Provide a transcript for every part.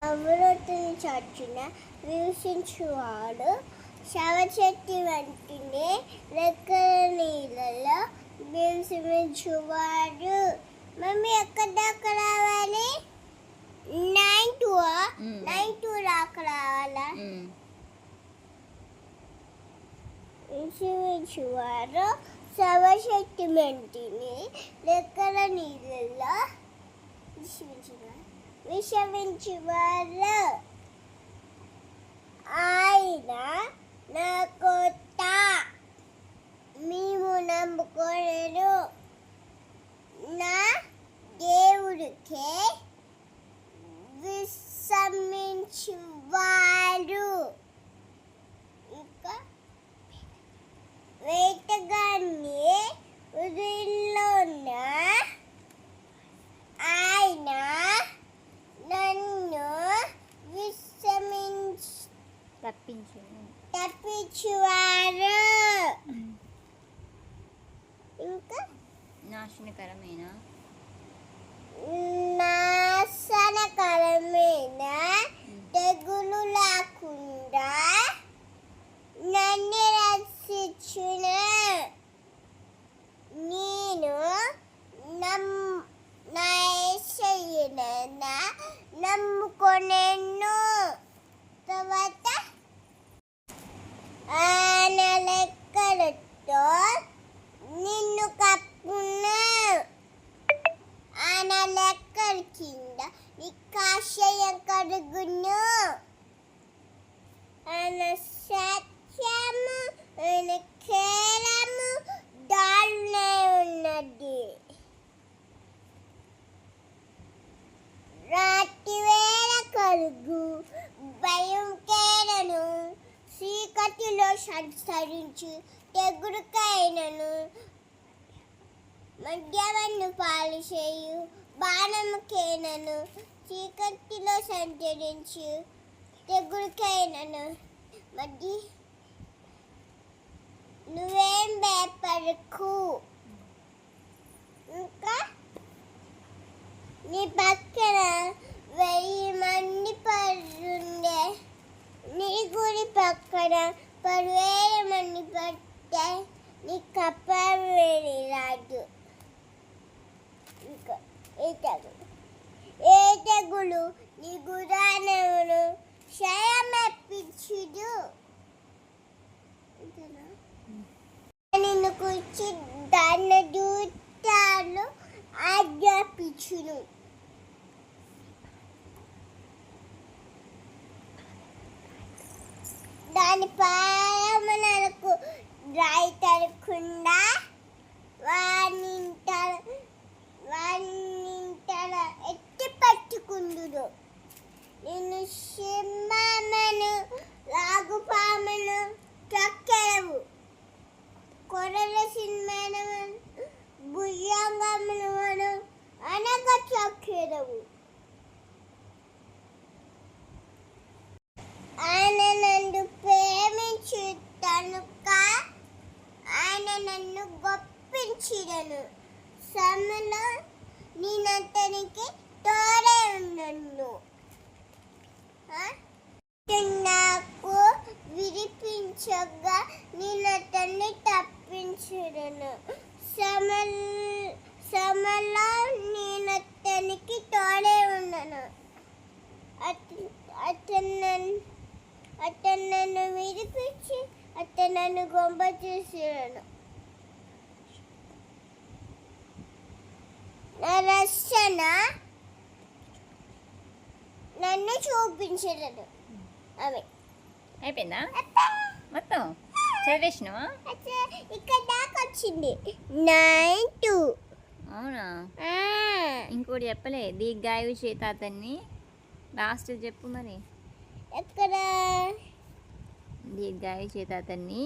అమృతిని చచ్చిన వీక్షించువాడు శవచెట్టు వంటిని రెక్కల నీళ్ళలో బింసించువాడు. మమ్మీ ఎక్కడ దాకా రావాలి? 9 దాకా రావాలా? విషమించువారు శవచెట్టు వంటిని రెక్కల నీళ్ళలో విషమించువారు. ఆయన నా కొత్త మేము నమ్ముకోలేరు. నా దేవుడికే విశ్రమించువారు. ఇంకా వేటగాన్ని ఉదయంలోన ఆయన నన్ను తప్పించువారు. ఇంకా నాశనకరమైన తెగులు లేకుండా నన్ను రక్షించున. నేను నా యేసయ్యను నమ్ముకొనేను. తర్వాత ఆయన లెక్కలతో నిన్ను కప్పును. ఆయన లెక్కల కింద నికాశయం కడుగును. ఆయన సత్యము ఆయన కేరము దారుణే ఉన్నది. రాత్రివేళ కలుగు భయం కేరను. చీకటిలో సంచరించు తెగుడుకైనను మద్యవన్ను పాలు చేయు బాణముకేనను. చీకటిలో సంచరించు తెగుడుకైనను మధ్య నువ్వేం భయపడకు. ఇంకా నీ పక్కన 1000 మంది పడుండే, నీ గుడి పక్కన 10,000 మంది పడితే నీ కప్పవేడి రాదు. ఇంకా ఏ తెగులు నీ గుడానమును క్షయమెప్పించుదు. నిన్ను కూర్చి దాన్ని దూతాలు ఆజ్ఞాపించును. దాని పారమునకు రాయి తరకుండా వానింతల ఎత్తి పట్టుకుందుడు. నిన్ను సింహమును రాగుపామును త్రక్కెదవు. కొరల సింహమును భుజంగమును అనగా త్రక్కెదవు. ఆయన నన్ను ప్రేమించు కనుక ఆయన నన్ను గొప్పించినను. శ్రమలో నేనతనికి తోడే ఉన్నాను. నాకు విడిపించగా నేనతన్ని తప్పించును. శ్రమలో నేనతనికి తోడే ఉన్నాను. అతను నన్ను విడిపించి అతను నన్ను గొంప చేసాను. నా రక్షణ నన్ను చూపించను. అవి అయిపోయిందా మొత్తం చదివేసినావా? ఇక్కడ దాకా వచ్చింది 9 అవునా? ఇంకోటి చెప్పలే. దీర్ఘాయువు చేత అతన్ని లాస్ట్ చెప్పు మరి. ఎక్కడ? దీర్ఘాయువు చేత అతన్ని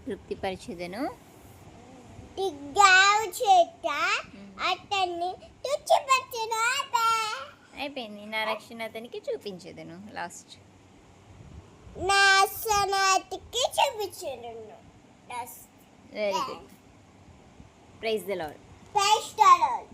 తృప్తిపరిచెదను. దీర్ఘాయువు చేత అతన్ని తృప్తిపరిచెదను. అయిపోయింది. నా రక్షణ అతనికి చూపించెదను. లాస్ట్ నా సనాతికి చూపించెదను. Very good. Praise the Lord. Praise the lord.